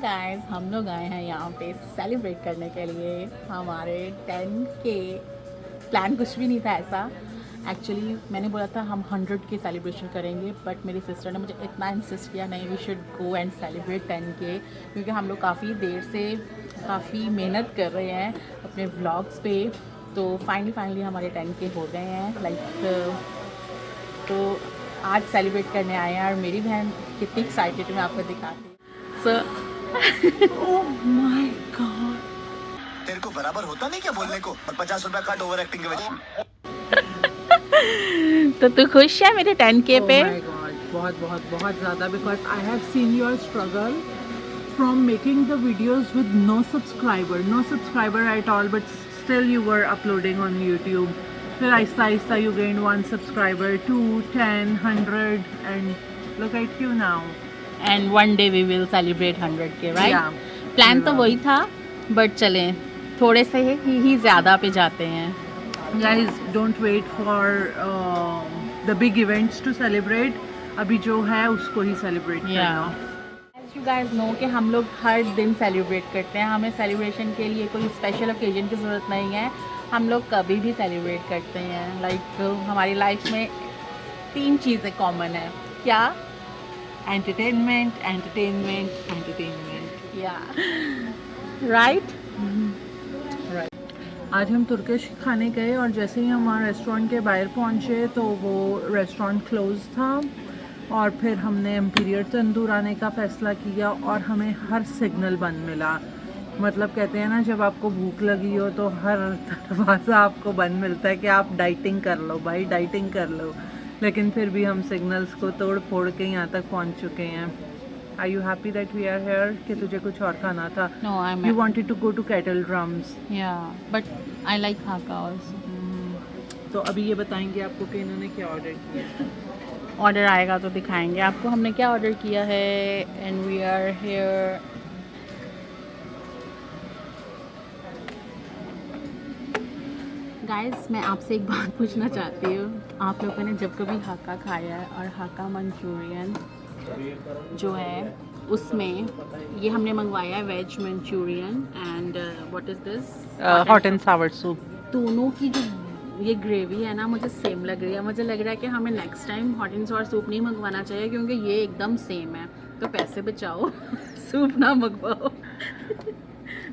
Guys, हम लोग आए हैं यहाँ पे सेलिब्रेट करने के लिए हमारे 10K। प्लान कुछ भी नहीं था ऐसा। एक्चुअली मैंने बोला था हम 100K सेलिब्रेशन करेंगे, बट मेरी सिस्टर ने मुझे इतना इंसिस्ट किया, नहीं we should go and celebrate 10K, क्योंकि हम लोग काफ़ी देर से काफ़ी मेहनत कर रहे हैं अपने व्लॉग्स पे। तो फाइनली हमारे 10K हो गए हैं तो आज सेलिब्रेट करने आए हैं। और मेरी बहन कितनी एक्साइटेड है मैं आपको दिखाती हूँ। ओह माय गॉड, तेरे को बराबर होता नहीं क्या बोलने को, और 50 रुपया काट ओवर एक्टिंग के वजह। तो तू खुश है मेरे 10K oh पे? my god, बहुत बहुत बहुत ज़्यादा, because I have seen your struggle from making the videos with no subscriber at all, but still you were uploading on YouTube. फिर Aahista Aahista you gained 1 subscriber, 2, 10, 100 and look at you now. And one day we will celebrate 100K, right? Yeah. Plan तो Yeah. वही था, but चले थोड़े से ही ज़्यादा पे जाते हैं। Guys, don't wait for the big events to celebrate. अभी जो है उसको ही celebrate करना। एज यू गाइस नो कि हम लोग हर दिन सेलिब्रेट करते हैं, हमें सेलिब्रेशन के लिए कोई स्पेशल ओकेजन की ज़रूरत नहीं है, हम लोग कभी भी सेलिब्रेट करते हैं। लाइक हमारी लाइफ में 3 चीज़ें कॉमन है। क्या? Entertainment. या राइट। आज हम तुर्किश खाने गए और जैसे ही हम वहाँ रेस्टोरेंट के बाहर पहुँचे तो वो रेस्टोरेंट क्लोज था, और फिर हमने इम्पीरियल तंदूर आने का फ़ैसला किया और हमें हर सिग्नल बंद मिला। मतलब कहते हैं ना, जब आपको भूख लगी हो तो हर दरवाज़ा आपको बंद मिलता है कि आप डाइटिंग कर लो भाई, डाइटिंग कर लो। लेकिन फिर भी हम सिग्नल्स को तोड़ फोड़ के यहाँ तक पहुँच चुके हैं। Are you happy that we are here? कि तुझे कुछ और खाना था? No, I'm You wanted to go to Kettle Drums. yeah, but I like Hakka also. तो अभी ये बताएंगे आपको कि इन्होंने क्या ऑर्डर किया। ऑर्डर आएगा तो दिखाएंगे आपको हमने क्या ऑर्डर किया है। And we are here. Guys, मैं आपसे एक बात पूछना चाहती हूँ, आप लोगों ने जब कभी हाका खाया है और हाका मंचूरियन जो है उसमें ये हमने मंगवाया है veg Manchurian and what is this, hot and sour soup. दोनों की जो ये ग्रेवी है ना मुझे सेम लग रही है। मुझे लग रहा है कि हमें next time hot and sour soup नहीं मंगवाना चाहिए, क्योंकि ये एकदम सेम है। तो पैसे बचाओ सूप ना मंगवाओ।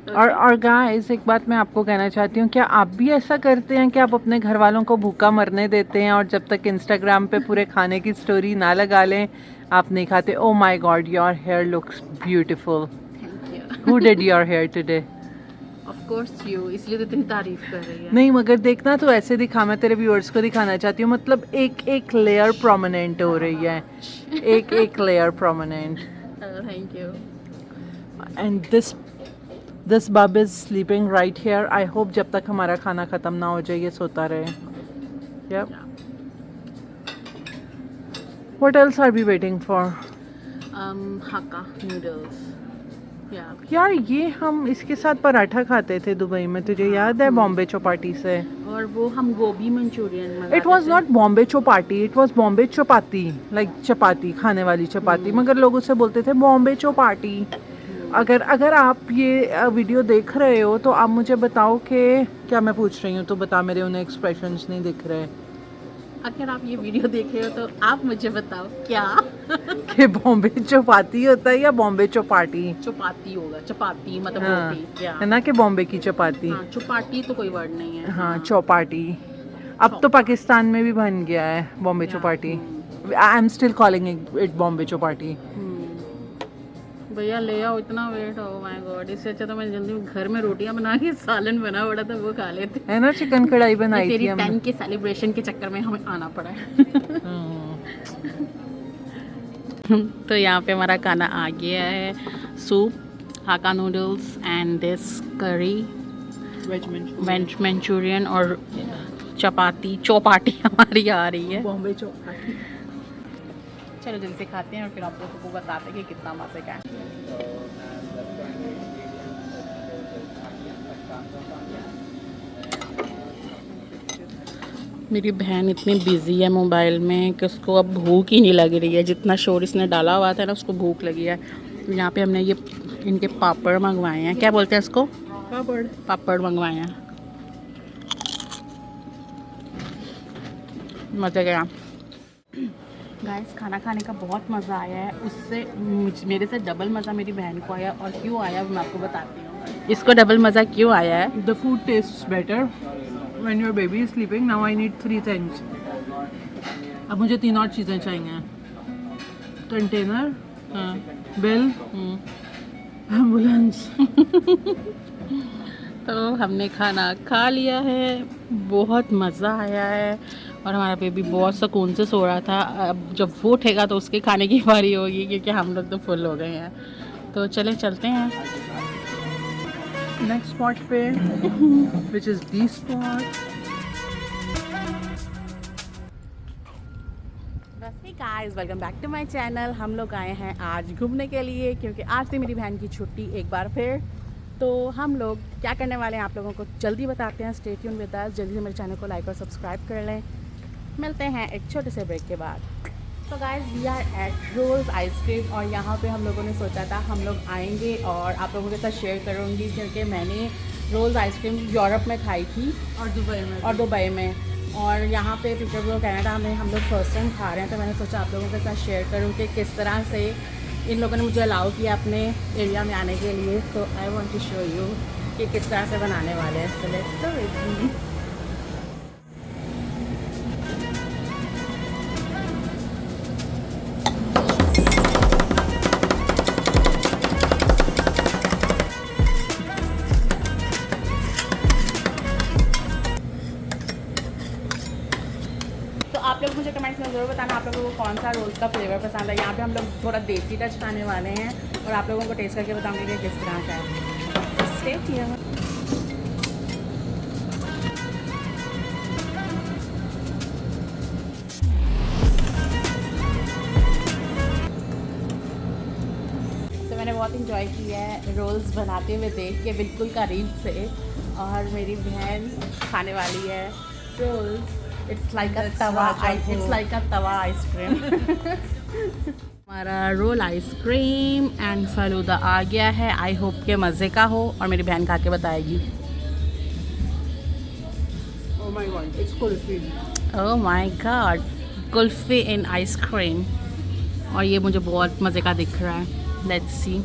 और गाइस, एक बात मैं आपको कहना चाहती हूँ, क्या आप भी ऐसा करते हैं कि आप अपने घर वालों को भूखा मरने देते हैं और जब तक इंस्टाग्राम पे पूरे खाने की स्टोरी ना लगा लें आप नहीं खाते? Oh my god, your hair looks beautiful. Thank you. Who did your hair today? Of course you, इसलिए तो इतनी तारीफ कर रही है। नहीं मगर देखना तो ऐसे दिखा, मैं तेरे व्यूअर्स को दिखाना चाहती हूँ, मतलब एक एक लेयर प्रोमिनेंट हो रही है, एक एक layer prominent. Thank you. And this bub is sleeping right here. I hope जब तक हमारा खाना ख़त्म ना हो जाए ये सोता रहे। Yep. What else are we waiting for? Hakka noodles. Yeah. यार ये हम इसके साथ पराठा खाते थे दुबई में, तुझे याद है? बॉम्बे चौपाटी से। और वो हम गोभी मंचूरियन मंगाते इट वॉज थे। Not Bombay Chowpatty, it was Bombay chapati, like chapati, खाने वाली चपाती, मगर लोग उसे बोलते थे बॉम्बे चौपाटी। अगर आप ये वीडियो देख रहे हो तो आप मुझे बताओ कि क्या मैं पूछ रही हूँ तो बता, मेरे उन्हें एक्सप्रेशंस नहीं दिख रहे। अगर आप ये वीडियो देख रहे हो तो आप मुझे बताओ क्या कि बॉम्बे चौपाती होता है या बॉम्बे चौपाटी? चपाती होगा, चपाती मतलब हाँ, रोटी। है ना, कि बॉम्बे की चपाती। हाँ, चपाती तो कोई वर्ड नहीं है। हाँ, चौपाटी। अब तो पाकिस्तान में भी बन गया है Bombay Chowpatty. I am still calling it Bombay Chowpatty. भैया ले आओ, इतना वेट हो माय गॉड। इससे अच्छा तो मैं जल्दी घर में रोटियां बना के सालन बना पड़ा था वो खा लेते। है ना, चिकन कढ़ाई बनाई तेरी थी हमने। 10 के सेलिब्रेशन के चक्कर में हमें आना पड़ा है। तो यहाँ पे हमारा खाना आ गया है, सूप, हाका नूडल्स एंड दिस करी, वेज मंचूरियन और चौपाटी हमारी आ रही है। बॉम्बे चौपाटी। चलो जल्दी से खाते हैं और फिर आप लोगों को बताते हैं कि कितना मज़े का है। मेरी बहन इतनी बिजी है मोबाइल में कि उसको अब भूख ही नहीं लग रही है। जितना शोर इसने डाला हुआ था ना उसको भूख लगी है। यहाँ पे हमने ये इनके पापड़ मंगवाए हैं, क्या बोलते हैं इसको, पापड़। पापड़ मंगवाए हैं। मज़े गया गाइस, खाना खाने का बहुत मज़ा आया है। उससे मेरे से डबल मज़ा मेरी बहन को आया, और क्यों आया मैं आपको बताती हूँ। इसको डबल मज़ा क्यों आया है? The food tastes better when your baby is sleeping. Now I need 3 things. अब मुझे 3 और चीज़ें चाहिए। Container, bill, ambulance. तो हमने खाना खा लिया है, बहुत मज़ा आया है, और हमारा बेबी बहुत सुकून से सो रहा था। अब जब वो उठेगा तो उसके खाने की बारी होगी, क्योंकि हम लोग तो फुल हो गए हैं। तो चलें चलते हैं नेक्स्ट स्पॉट पे, which is the spot. Guys, welcome back to my channel. हम लोग आए हैं आज घूमने के लिए, क्योंकि आज थी मेरी बहन की छुट्टी एक बार फिर। तो हम लोग क्या करने वाले हैं आप लोगों को जल्दी बताते हैं। Stay tune with us. जल्दी से मेरे चैनल को लाइक और सब्सक्राइब कर लें। मिलते हैं एक छोटे से ब्रेक के बाद। तो guys, we are at rolls ice cream, और यहाँ पे हम लोगों ने सोचा था हम लोग आएंगे और आप लोगों के साथ शेयर करूँगी, क्योंकि मैंने रोल्स आइसक्रीम यूरोप में खाई थी और दुबई में, और यहाँ पे पीटरबरो कनाडा में हम लोग फर्स्ट टाइम खा रहे हैं। तो मैंने सोचा आप लोगों के साथ शेयर करूँ कि किस तरह से इन लोगों ने मुझे अलाउ किया अपने एरिया में आने के लिए। तो I want to show you कि किस तरह से बनाने वाले हैं। So let's go with me. आप लोग मुझे कमेंट्स में ज़रूर बताना आप लोगों को कौन सा रोल्स का फ्लेवर पसंद है। यहाँ पे हम लोग थोड़ा देसी टच खाने वाले हैं, और आप लोगों को टेस्ट करके बताऊंगी कि किस तरह का है। Stay tuned. तो मैंने बहुत इंजॉय किया है रोल्स बनाते हुए देख के, बिल्कुल करीब से, और मेरी बहन खाने वाली है rolls. It's like a tawa ice cream. हमारा रोल आइसक्रीम एंड फलूदा आ गया है। आई होप के मज़े का हो, और मेरी बहन खा के बताएगी। Oh my god, it's kulfi. Oh my God, kulfi in ice cream, और ये मुझे बहुत मज़े का दिख रहा है। Let's see.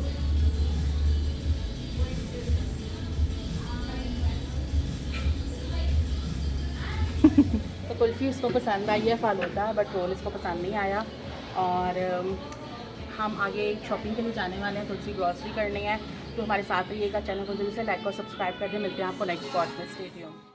तो कुल्फ़ी उसको पसंद आई है, फालूदा, बट रोल इसको पसंद नहीं आया। और हम आगे शॉपिंग के लिए जाने वाले हैं, थोड़ी सी ग्रॉसरी करनी है। तो हमारे साथ रहिएगा, चैनल को जल्दी से लाइक और सब्सक्राइब कर दें। मिलते हैं आपको नेक्स्ट पार्ट में। Stay tuned.